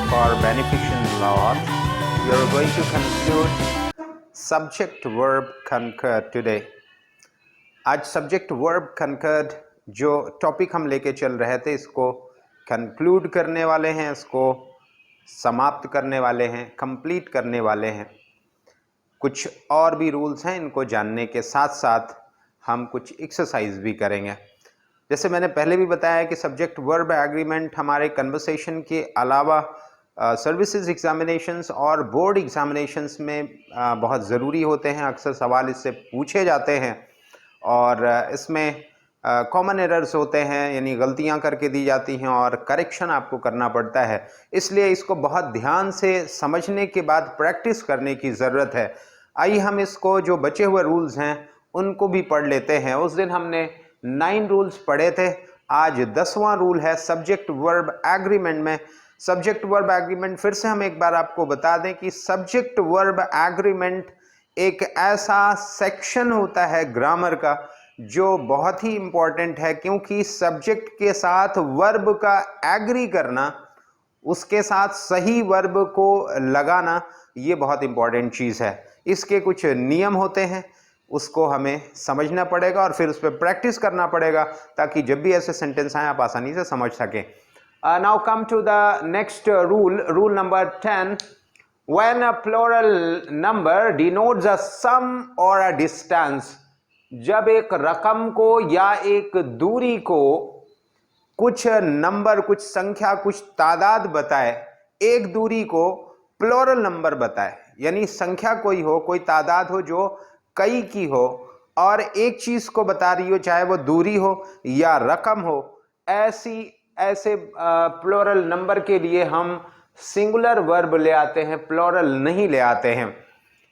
for beneficent lot. We are going to conclude subject verb concurred today. आज subject verb conquered जो topic हम लेके चल रहे थे इसको कंक्लूड करने वाले हैं, इसको समाप्त करने वाले हैं, कंप्लीट करने वाले हैं। कुछ और भी रूल्स हैं, इनको जानने के साथ साथ हम कुछ एक्सरसाइज भी करेंगे। जैसे मैंने पहले भी बताया कि सब्जेक्ट वर्ब एग्रीमेंट हमारे कन्वर्सेशन के अलावा सर्विसेज एग्जामिनेशंस और बोर्ड एग्जामिनेशंस में बहुत ज़रूरी होते हैं। अक्सर सवाल इससे पूछे जाते हैं और इसमें कॉमन एरर्स होते हैं, यानी गलतियां करके दी जाती हैं और करेक्शन आपको करना पड़ता है। इसलिए इसको बहुत ध्यान से समझने के बाद प्रैक्टिस करने की ज़रूरत है। आइए हम इसको जो बचे हुए रूल्स हैं उनको भी पढ़ लेते हैं। उस दिन हमने 9 रूल्स पढ़े थे, आज 10वां रूल है सब्जेक्ट वर्ब एग्रीमेंट में। सब्जेक्ट वर्ब एग्रीमेंट फिर से हम एक बार आपको बता दें कि सब्जेक्ट वर्ब एग्रीमेंट एक ऐसा सेक्शन होता है ग्रामर का जो बहुत ही इम्पॉर्टेंट है, क्योंकि सब्जेक्ट के साथ वर्ब का एग्री करना, उसके साथ सही वर्ब को लगाना, ये बहुत इम्पॉर्टेंट चीज़ है। इसके कुछ नियम होते हैं, उसको हमें समझना पड़ेगा और फिर उस पर प्रैक्टिस करना पड़ेगा ताकि जब भी ऐसे सेंटेंस आए आप आसानी से समझ सकें। Now come to the next rule number 10। When a plural number denotes a sum or a distance, जब एक रकम को या एक दूरी को कुछ नंबर, कुछ संख्या, कुछ तादाद बताए, एक दूरी को प्लूरल नंबर बताए, यानी संख्या कोई हो, कोई तादाद हो जो कई की हो और एक चीज को बता रही हो, चाहे वो दूरी हो या रकम हो, ऐसे प्लूरल नंबर के लिए हम सिंगुलर वर्ब ले आते हैं, प्लूरल नहीं ले आते हैं।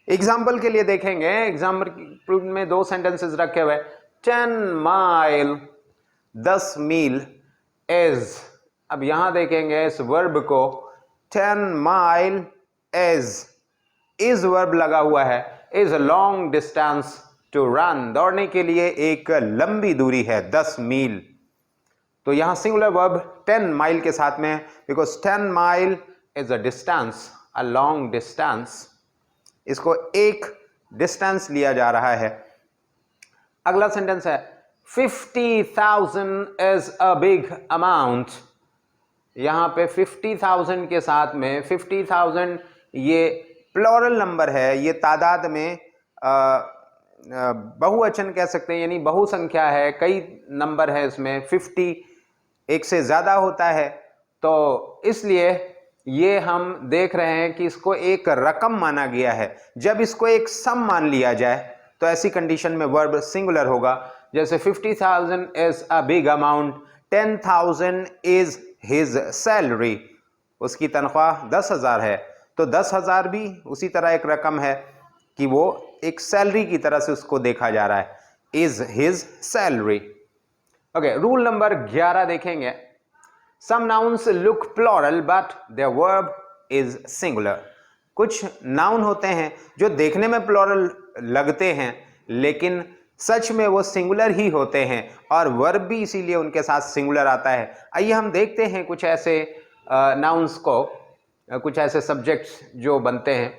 एग्जाम्पल के लिए देखेंगे, एग्जाम्पल में 2 सेंटेंसेस रखे हुए। 10 माइल, 10 मील इज। अब यहां देखेंगे इस वर्ब को, 10 माइल इज वर्ब लगा हुआ है। Is long distance to run, दौड़ने के लिए एक लंबी दूरी है 10 मील। तो यहां सिंगुलर वर्ब 10 माइल के साथ में, because 10 mile is a distance, a long distance. इसको एक डिस्टेंस लिया जा रहा है। अगला सेंटेंस है 50,000 इज अ बिग अमाउंट। यहां पे 50,000 के साथ में 50,000 ये प्लूरल नंबर है, ये तादाद में बहुवचन कह सकते हैं, यानी बहुसंख्या है, कई नंबर है इसमें, 50 एक से ज़्यादा होता है। तो इसलिए ये हम देख रहे हैं कि इसको एक रकम माना गया है। जब इसको एक सम मान लिया जाए तो ऐसी कंडीशन में वर्ब सिंगुलर होगा। जैसे 50,000 is a big amount, 10,000 is his salary, उसकी तनख्वाह 10,000 है, तो 10,000 भी उसी तरह एक रकम है कि वो एक सैलरी की तरह से उसको देखा जा रहा है, is his salary. Okay, rule number 11 देखेंगे। Some nouns look plural but their verb is singular. कुछ नाउन होते हैं जो देखने में प्लूरल लगते हैं लेकिन सच में वो सिंगुलर ही होते हैं और वर्ब भी इसीलिए उनके साथ सिंगुलर आता है। आइए हम देखते हैं कुछ ऐसे नाउन्स को, कुछ ऐसे सब्जेक्ट्स जो बनते हैं।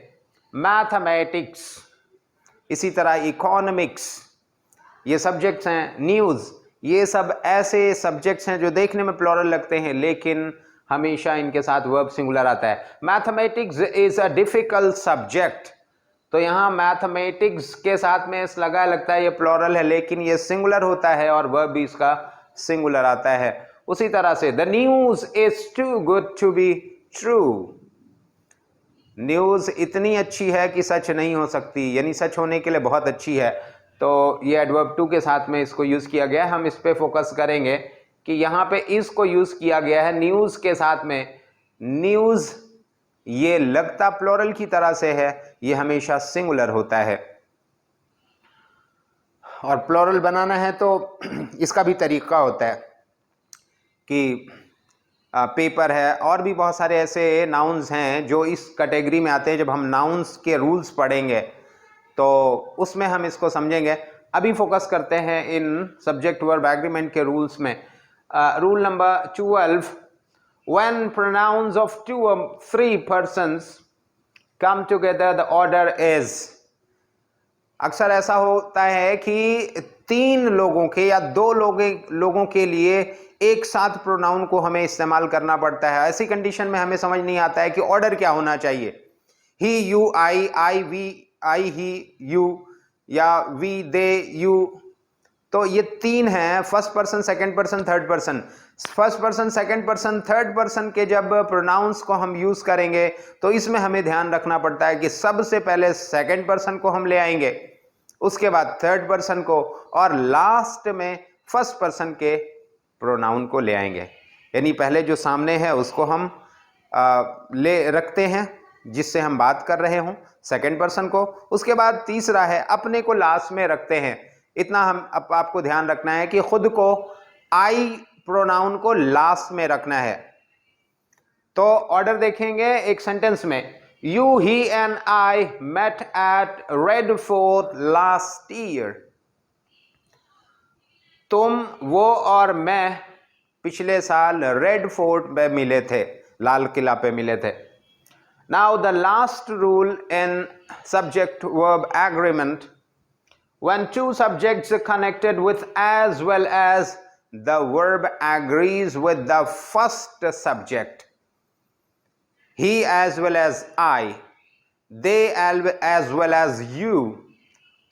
मैथमेटिक्स, इसी तरह इकोनॉमिक्स, ये सब्जेक्ट्स हैं। न्यूज़, ये सब ऐसे सब्जेक्ट्स हैं जो देखने में प्लूरल लगते हैं लेकिन हमेशा इनके साथ वर्ब सिंगुलर आता है। Mathematics is a difficult subject, तो यहाँ मैथमेटिक्स के साथ में इस लगा लगता है ये प्लूरल है लेकिन ये सिंगुलर होता है और वर्ब भी इसका सिंगुलर आता है। उसी तरह से the news is too good to be true, news इतनी अच्छी है कि सच नहीं हो सकती, यानी सच होने के लिए बहुत अच्छी है। तो ये एडवर्ब टू के साथ में इसको यूज किया गया है। हम इस पे फोकस करेंगे कि यहाँ पे इसको यूज किया गया है न्यूज के साथ में। न्यूज ये लगता प्लूरल की तरह से है, ये हमेशा सिंगुलर होता है और प्लूरल बनाना है तो इसका भी तरीका होता है कि पेपर है और भी बहुत सारे ऐसे नाउन्स हैं जो इस कैटेगरी में आते हैं। जब हम नाउन्स के रूल्स पढ़ेंगे तो उसमें हम इसको समझेंगे। अभी फोकस करते हैं इन सब्जेक्ट वर्ब एग्रीमेंट के रूल्स में। Rule number 12, when pronouns of 2 or 3 persons come together, the order is. अक्सर ऐसा होता है कि 3 लोगों के या 2 लोगों के लिए एक साथ प्रोनाउन को हमें इस्तेमाल करना पड़ता है। ऐसी कंडीशन में हमें समझ नहीं आता है कि ऑर्डर क्या होना चाहिए। He, you, I, we, I, he, you, या वी, दे, यू। तो ये 3 हैं, first person, second person, third person. First person, second person, third person के जब प्रोनाउंस को हम यूज करेंगे तो इसमें हमें ध्यान रखना पड़ता है कि सबसे पहले सेकंड पर्सन को हम ले आएंगे, उसके बाद थर्ड पर्सन को, और लास्ट में फर्स्ट पर्सन के प्रोनाउन को ले आएंगे। यानी पहले जो सामने है उसको हम ले रखते हैं जिससे हम बात कर रहे हों, सेकंड पर्सन को, उसके बाद तीसरा है अपने को लास्ट में रखते हैं। इतना हम आपको ध्यान रखना है कि खुद को आई प्रोनाउन को लास्ट में रखना है। तो ऑर्डर देखेंगे एक सेंटेंस में, you, he and I met at Red Fort last year. तुम, वो और मैं पिछले साल रेड फोर्ट में मिले थे, लाल किला पे मिले थे। Now the last rule in subject verb agreement, when 2 subjects are connected with as well as the verb agrees with the first subject, he as well as I, they as well as you।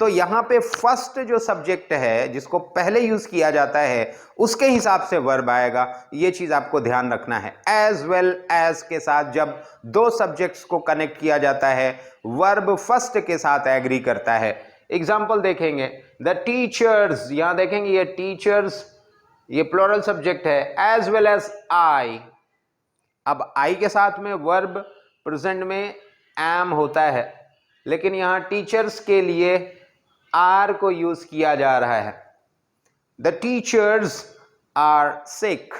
तो यहां पे first जो subject है जिसको पहले use किया जाता है उसके हिसाब से वर्ब आएगा। ये चीज आपको ध्यान रखना है। एज वेल एज के साथ जब 2 सब्जेक्ट्स को कनेक्ट किया जाता है, वर्ब फर्स्ट के साथ एग्री करता है। एग्जाम्पल देखेंगे, द टीचर्स, यहां देखेंगे ये टीचर्स, ये प्लूरल सब्जेक्ट है, एज वेल एज आई। अब आई के साथ में वर्ब प्रेजेंट में एम होता है, लेकिन यहां टीचर्स के लिए आर को यूज किया जा रहा है। The teachers are sick,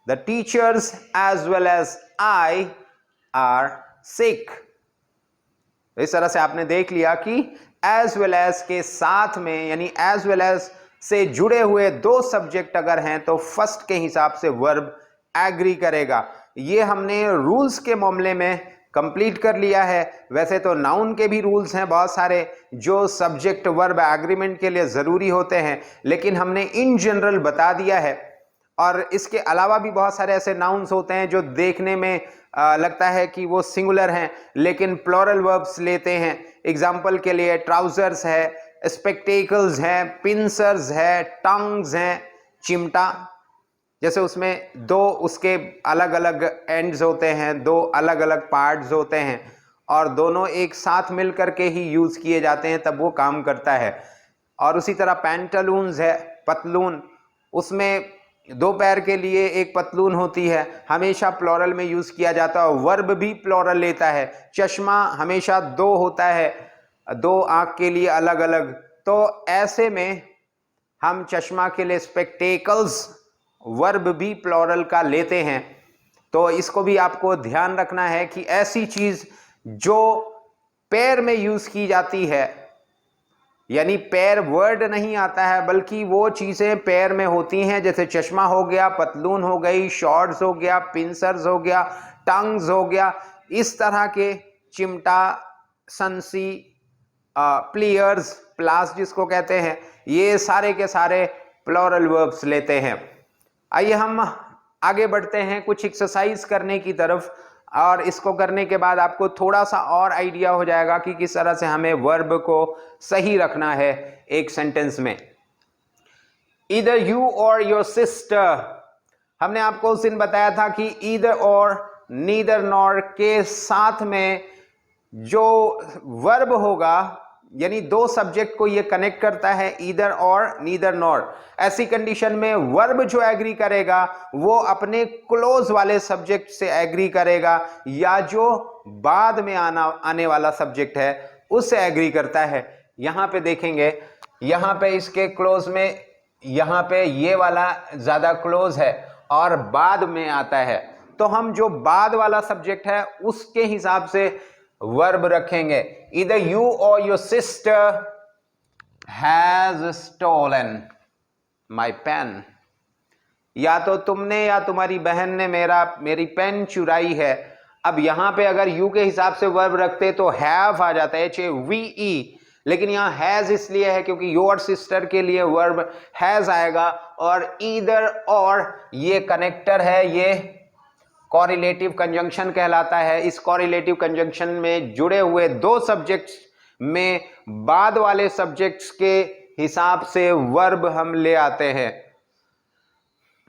the teachers as well as I are sick. इस तरह से आपने देख लिया कि एज वेल एज के साथ में, यानी एज वेल एज से जुड़े हुए 2 सब्जेक्ट अगर हैं तो फर्स्ट के हिसाब से वर्ब एग्री करेगा। ये हमने रूल्स के मामले में कंप्लीट कर लिया है। वैसे तो नाउन के भी रूल्स हैं बहुत सारे जो सब्जेक्ट वर्ब एग्रीमेंट के लिए ज़रूरी होते हैं, लेकिन हमने इन जनरल बता दिया है। और इसके अलावा भी बहुत सारे ऐसे नाउन्स होते हैं जो देखने में लगता है कि वो सिंगुलर हैं लेकिन प्लूरल वर्ब्स लेते हैं। एग्जाम्पल के लिए ट्राउजर्स है, स्पेक्टेकल्स हैं, पिंसर्स है, टंग्स हैं, चिमटा, जैसे उसमें 2 उसके अलग अलग एंड्स होते हैं, 2 अलग अलग पार्ट्स होते हैं और दोनों एक साथ मिल करके ही यूज किए जाते हैं तब वो काम करता है। और उसी तरह पैंटालून्स है, पतलून, उसमें 2 पैर के लिए एक पतलून होती है, हमेशा प्लूरल में यूज किया जाता है, वर्ब भी प्लूरल लेता है। चश्मा हमेशा 2 होता है, 2 आंख के लिए अलग अलग। तो ऐसे में हम चश्मा के लिए स्पेक्टेकल्स, वर्ब भी प्लूरल का लेते हैं। तो इसको भी आपको ध्यान रखना है कि ऐसी चीज जो पैर में यूज की जाती है, यानी पैर वर्ड नहीं आता है बल्कि वो चीजें पैर में होती हैं, जैसे चश्मा हो गया, पतलून हो गई, शॉर्ट्स हो गया, पिंसर्स हो गया, टंग्स हो गया, इस तरह के चिमटा, संसी, प्लेयर्स, प्लास जिसको कहते हैं, ये सारे के सारे प्लूरल वर्ब्स लेते हैं। आइए हम आगे बढ़ते हैं कुछ एक्सरसाइज करने की तरफ, और इसको करने के बाद आपको थोड़ा सा और आइडिया हो जाएगा कि किस तरह से हमें वर्ब को सही रखना है एक सेंटेंस में। ईदर यू और योर सिस्टर, हमने आपको उस दिन बताया था कि ईदर और, नीदर नॉर के साथ में जो वर्ब होगा, यानी 2 सब्जेक्ट को ये कनेक्ट करता है, ईदर और, नीदर नॉर। ऐसी कंडीशन में वर्ब जो एग्री करेगा वो अपने क्लोज वाले सब्जेक्ट से एग्री करेगा या जो बाद में आने वाला सब्जेक्ट है उससे एग्री करता है। यहां पे देखेंगे, यहां पे इसके क्लोज में, यहां पे ये वाला ज्यादा क्लोज है और बाद में आता है, तो हम जो बाद वाला सब्जेक्ट है उसके हिसाब से वर्ब रखेंगे। Either you or your sister has stolen my pen. या तो तुमने या तुम्हारी बहन ने मेरी पेन चुराई है। अब यहां पे अगर यू के हिसाब से वर्ब रखते तो हैव आ जाता है, HAVE, लेकिन यहां हैज इसलिए है क्योंकि योर सिस्टर के लिए वर्ब हैज आएगा। और ईदर और ये कनेक्टर है, ये कॉरिलेटिव कंजंक्शन कहलाता है। इस कॉरिलेटिव कंजंक्शन में जुड़े हुए दो सब्जेक्ट्स में बाद वाले सब्जेक्ट्स के हिसाब से वर्ब हम ले आते हैं।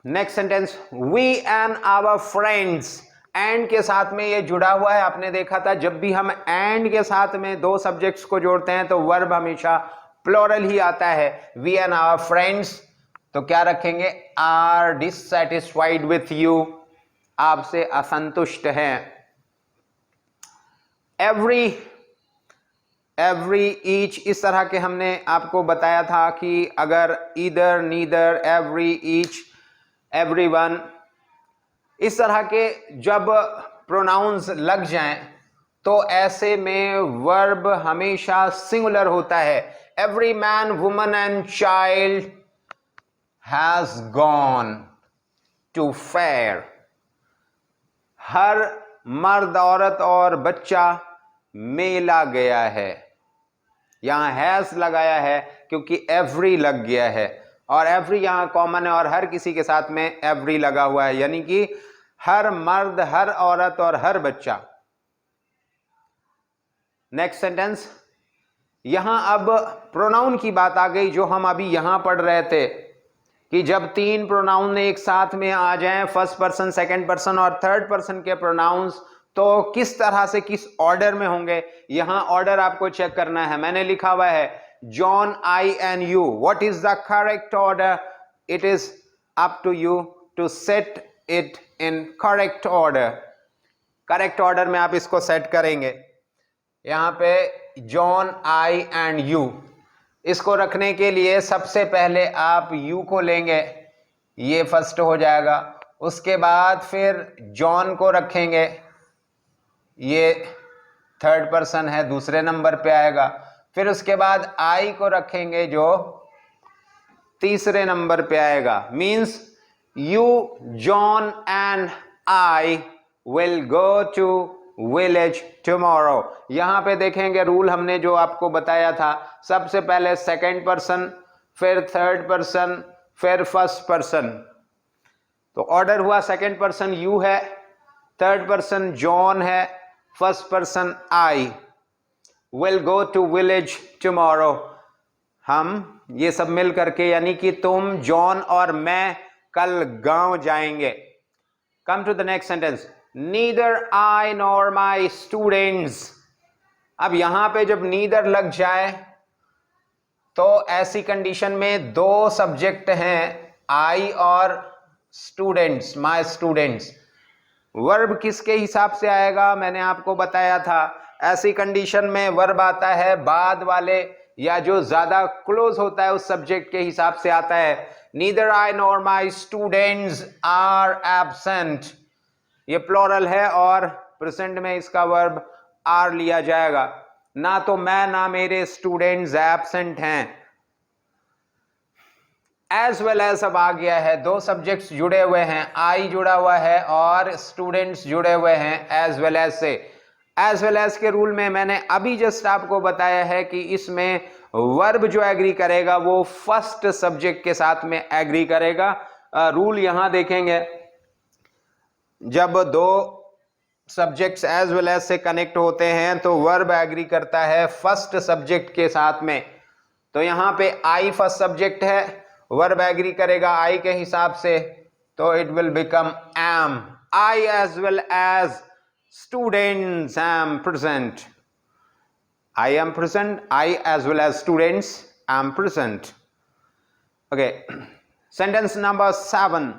Next sentence, we and our friends, and के साथ में ये जुड़ा हुआ है। आपने देखा था जब भी हम एंड के साथ में दो सब्जेक्ट्स को जोड़ते हैं तो वर्ब हमेशा प्लूरल ही आता है। वी एंड आवर फ्रेंड्स, तो क्या रखेंगे, आर डिससैटिस्फाइड विथ यू, आपसे असंतुष्ट हैं। एवरी, ईच, इस तरह के हमने आपको बताया था कि अगर either, neither, every, each, everyone, इस तरह के जब प्रोनाउंस लग जाएं तो ऐसे में वर्ब हमेशा सिंगुलर होता है। Every man, woman and child has gone to fair, हर मर्द, औरत और बच्चा मेला गया है। यहां हैज लगाया है क्योंकि एवरी लग गया है, और एवरी यहां कॉमन है और हर किसी के साथ में एवरी लगा हुआ है, यानी कि हर मर्द, हर औरत और हर बच्चा। नेक्स्ट सेंटेंस, यहां अब प्रोनाउन की बात आ गई जो हम अभी यहां पढ़ रहे थे कि जब तीन प्रोनाउन एक साथ में आ जाएं, फर्स्ट पर्सन, सेकंड पर्सन और थर्ड पर्सन के प्रोनाउंस, तो किस तरह से, किस ऑर्डर में होंगे। यहां ऑर्डर आपको चेक करना है। मैंने लिखा हुआ है John, I and you. What is the correct order? It is up to you to set it in correct order. Correct order में आप इसको सेट करेंगे। यहां पे जॉन, आई एंड यू, इसको रखने के लिए सबसे पहले आप यू को लेंगे, ये फर्स्ट हो जाएगा। उसके बाद फिर जॉन को रखेंगे, ये थर्ड पर्सन है, दूसरे नंबर पे आएगा। फिर उसके बाद आई को रखेंगे जो तीसरे नंबर पे आएगा। Means you, John and I will go to village tomorrow. यहां पे देखेंगे रूल हमने जो आपको बताया था, सबसे पहले सेकंड पर्सन, फिर थर्ड पर्सन, फिर फर्स्ट पर्सन। तो ऑर्डर हुआ, सेकंड पर्सन यू है, थर्ड पर्सन जॉन है, first person I. Will go to village tomorrow, हम ये सब मिल करके, यानी कि तुम, जॉन और मैं कल गांव जाएंगे। Come to the next sentence, neither I nor my students। अब यहां पे जब neither लग जाए तो ऐसी कंडीशन में दो सब्जेक्ट हैं, I और students, my students। वर्ब किसके हिसाब से आएगा मैंने आपको बताया था। ऐसी कंडीशन में वर्ब आता है बाद वाले या जो ज्यादा क्लोज होता है उस सब्जेक्ट के हिसाब से आता है। neither I nor my students are absent, ये प्लूरल है और प्रेजेंट में इसका वर्ब आर लिया जाएगा। ना तो मैं ना मेरे स्टूडेंट्स एब्सेंट हैं। एज वेल एज अब आ गया है, दो सब्जेक्ट्स जुड़े हुए हैं, आई जुड़ा हुआ है और स्टूडेंट्स जुड़े हुए हैं एज वेल एज से। एज वेल एज के रूल में मैंने अभी जस्ट आपको बताया है कि इसमें वर्ब जो एग्री करेगा वो फर्स्ट सब्जेक्ट के साथ में एग्री करेगा। रूल यहां देखेंगे, जब दो सब्जेक्ट्स एज वेल एज से कनेक्ट होते हैं तो वर्ब एग्री करता है फर्स्ट सब्जेक्ट के साथ में। तो यहां पे आई फर्स्ट सब्जेक्ट है, वर्ब एग्री करेगा आई के हिसाब से, तो it will become am. I as well as students am present, I am present, I as well as students am present. Okay, sentence number 7,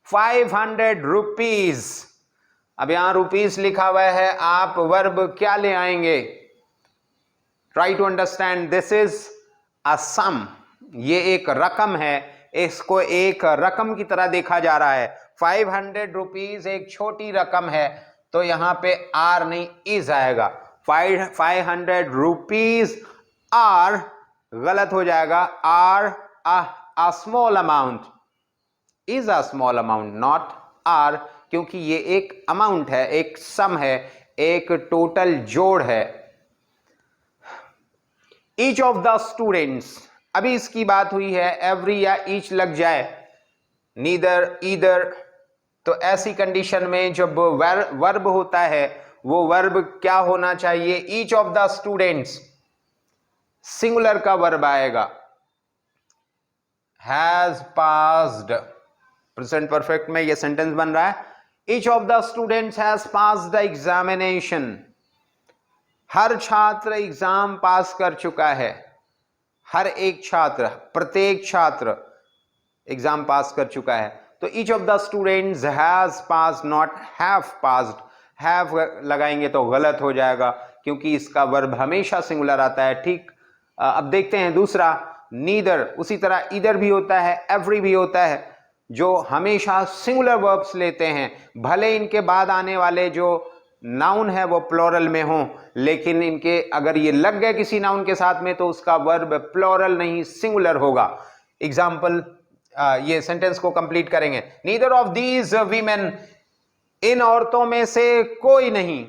500 rupees. अब यहां rupees लिखा हुआ है, आप वर्ब क्या ले आएंगे? Try to understand, this is a sum, ये एक रकम है, इसको एक रकम की तरह देखा जा रहा है। 500 रुपीज एक छोटी रकम है, तो यहां पे आर नहीं इज आएगा। 500 रुपीज आर गलत हो जाएगा, are a small amount. Is a small amount, not are, क्योंकि ये एक अमाउंट है, एक सम है, एक टोटल जोड़ है। ईच ऑफ द स्टूडेंट्स, अभी इसकी बात हुई है, एवरी या ईच लग जाए, नीदर, ईदर, तो ऐसी कंडीशन में जब वर्ब होता है वो वर्ब क्या होना चाहिए? Each of the students, singular का वर्ब आएगा, हैज पास्ड, प्रेजेंट परफेक्ट में ये सेंटेंस बन रहा है, each of the students has passed the examination, हर छात्र एग्जाम पास कर चुका है, हर एक छात्र, प्रत्येक छात्र एग्जाम पास कर चुका है। तो each of the students has passed, not have passed, have लगाएंगे तो गलत हो जाएगा क्योंकि इसका वर्ब हमेशा सिंगुलर आता है। ठीक, अब देखते हैं दूसरा, नीदर, उसी तरह ईदर भी होता है, एवरी भी होता है, जो हमेशा सिंगुलर वर्ब्स लेते हैं, भले इनके बाद आने वाले जो नाउन है वो प्लोरल में हो, लेकिन इनके अगर ये लग गए किसी नाउन के साथ में तो उसका वर्ब प्लोरल नहीं सिंगुलर होगा। एग्जाम्पल, ये सेंटेंस को कंप्लीट करेंगे, नीदर ऑफ दीज वीमेन, इन औरतों में से कोई नहीं,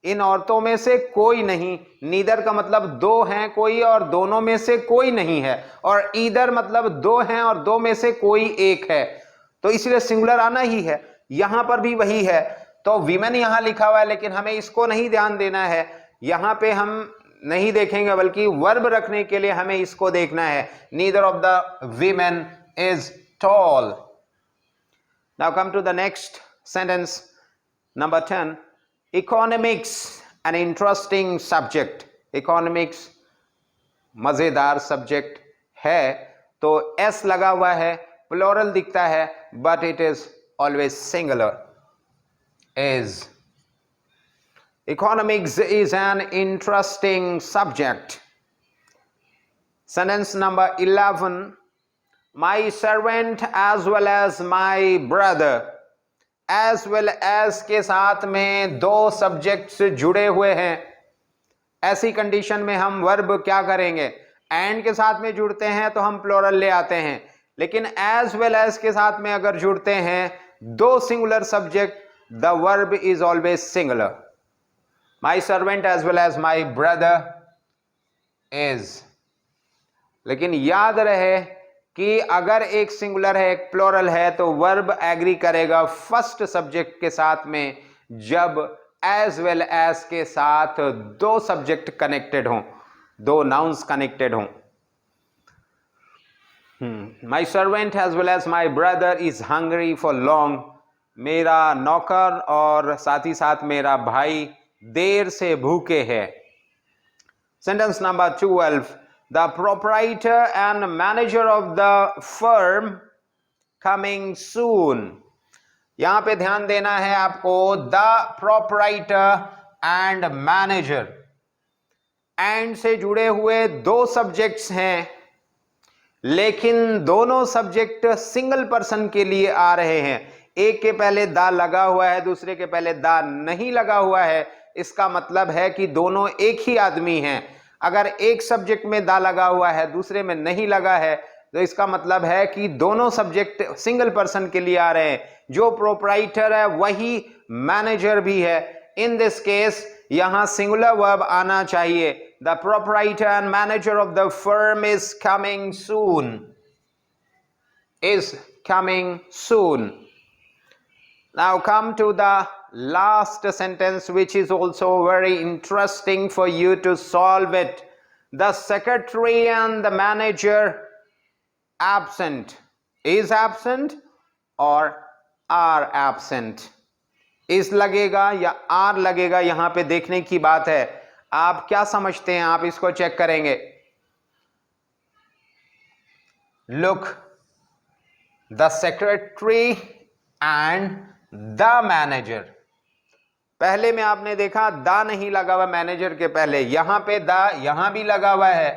इन औरतों में से कोई नहीं, नीदर का मतलब दो हैं कोई और दोनों में से कोई नहीं है, और ईदर मतलब दो हैं और दो में से कोई एक है, तो इसलिए सिंगुलर आना ही है। यहां पर भी वही है, तो वीमेन यहां लिखा हुआ है लेकिन हमें इसको नहीं ध्यान देना है, यहां पे हम नहीं देखेंगे बल्कि वर्ब रखने के लिए हमें इसको देखना है, neither of the women is tall. Now come to the next sentence, number 10, economics, an interesting subject, economics मजेदार सब्जेक्ट है, तो एस लगा हुआ है, प्लोरल दिखता है but it is always singular, is. Economics is an interesting subject. Sentence number 11, my servant as well as my brother, as well as के साथ में दो सब्जेक्ट्स जुड़े हुए हैं, ऐसी कंडीशन में हम वर्ब क्या करेंगे? एंड के साथ में जुड़ते हैं तो हम प्लोरल ले आते हैं, लेकिन एज वेल एज के साथ में अगर जुड़ते हैं दो singular subject, the verb is always singular. My servant as well as my brother is. लेकिन याद रहे कि अगर एक सिंगुलर है एक प्लोरल है तो वर्ब एग्री करेगा फर्स्ट सब्जेक्ट के साथ में जब एज वेल एज के साथ दो सब्जेक्ट कनेक्टेड हों, दो नाउन्स कनेक्टेड हों। My servant as well as my brother is hungry for long. मेरा नौकर और साथ ही साथ मेरा भाई देर से भूखे हैं। Sentence number 12, the proprietor and manager of the firm coming soon. यहां पे ध्यान देना है आपको, the proprietor and manager, and से जुड़े हुए दो सब्जेक्ट्स हैं, लेकिन दोनों सब्जेक्ट सिंगल पर्सन के लिए आ रहे हैं। एक के पहले दा लगा हुआ है, दूसरे के पहले दा नहीं लगा हुआ है, इसका मतलब है कि दोनों एक ही आदमी हैं। अगर एक सब्जेक्ट में दा लगा हुआ है दूसरे में नहीं लगा है तो इसका मतलब है कि दोनों सब्जेक्ट सिंगल पर्सन के लिए आ रहे हैं। जो प्रोप्राइटर है वही मैनेजर भी है। इन दिस केस यहां सिंगुलर वर्ब आना चाहिए, the proprietor and manager of the firm is coming soon, is coming soon. Now come to the last sentence, which is also very interesting for you to solve it. The secretary and the manager absent, is absent or are absent? is लगेगा या are लगेगा, यहां पे देखने की बात है। आप क्या समझते हैं, आप इसको चेक करेंगे। Look, the secretary and the manager, पहले में आपने देखा दा नहीं लगा हुआ मैनेजर के पहले, यहां पे दा यहां भी लगा हुआ है,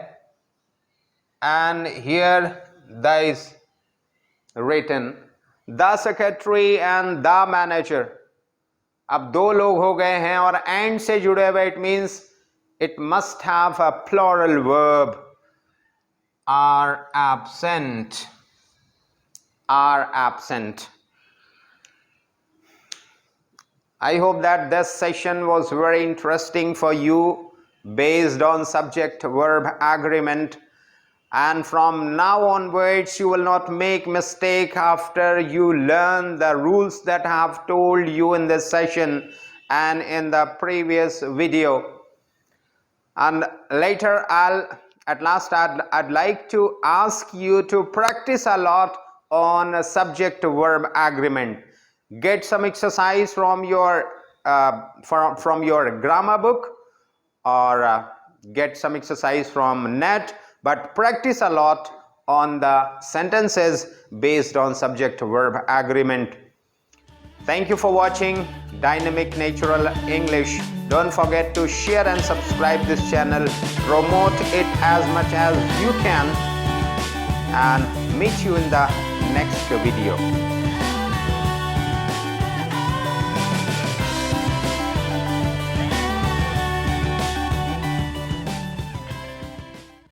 and here the is written the secretary and the manager. अब दो लोग हो गए हैं और एंड से जुड़े हुए, it means it must have a plural verb, are absent, are absent. I hope that this session was very interesting for you based on subject verb agreement, and from now onwards you will not make mistake after you learn the rules that I have told you in this session and in the previous video. And later I'd like to ask you to practice a lot on subject verb agreement. Get some exercise from your grammar book, or get some exercise from net, but practice a lot on the sentences based on subject verb agreement. Thank you for watching Dynamic Natural English. Don't forget to share and subscribe this channel, promote it as much as you can, and meet you in the next video.